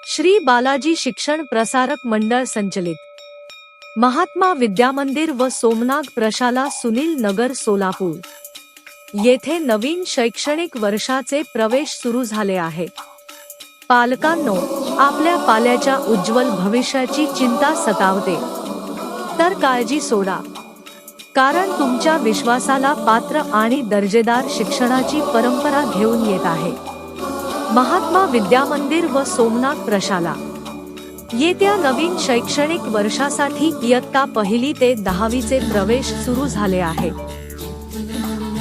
श्री बालाजी शिक्षण प्रसारक मंडळ संचलित महात्मा विद्यामंदिर व सोमनाथ प्रशाला सुनील नगर सोलापूर येथे नवीन शैक्षणिक वर्षाचे प्रवेश सुरू झाले आहे। पालकांनो, आपल्या पाल्याच्या उज्ज्वल भविष्याची चिंता सतावते तर काळजी सोडा, कारण तुमच्या विश्वासाला पात्र आणि दर्जेदार शिक्षणाची परंपरा घेऊन येत आहे महात्मा विद्यामंदिर व सोमनाथ प्रशाला। येत्या नवीन शैक्षणिक वर्षासाठी इयत्ता 1ली ते 10वीचे प्रवेश सुरू झाले आहे।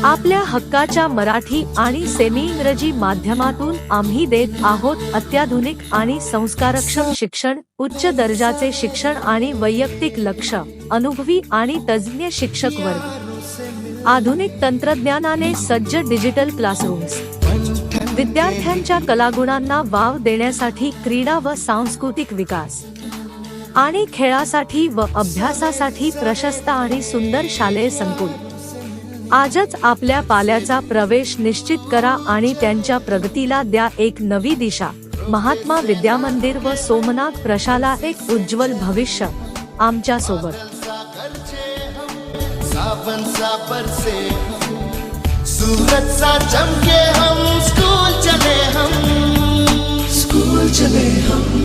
आपल्या हक्काच्या मराठी आणि सेमी इंग्रजी माध्यमातून आम्ही देत आहोत अत्याधुनिक आणि संस्कारक्षम शिक्षण, उच्च दर्जाचे शिक्षण आणि वैयक्तिक लक्ष, अनुभवी आणि तज्ञ शिक्षक वर्ग, आधुनिक तंत्रज्ञानाने सज्ज डिजिटल क्लासरूम्स, विद्यार्थ्यांच्या कलागुणांना वाव देण्यासाठी क्रीडा व सांस्कृतिक विकास आणि खेळासाठी व अभ्यासासाठी प्रशस्त आणि सुंदर शालेय संकुल। आजच आपल्या पाल्याचा प्रवेश निश्चित करा आणि त्यांच्या प्रगतीला द्या एक नवी दिशा। महात्मा विद्यामंदिर व सोमनाथ प्रशाला, एक उज्ज्वल भविष्य आमच्या सोबत। सूरज सा चमके हम, स्कूल चले हम, स्कूल चले हम।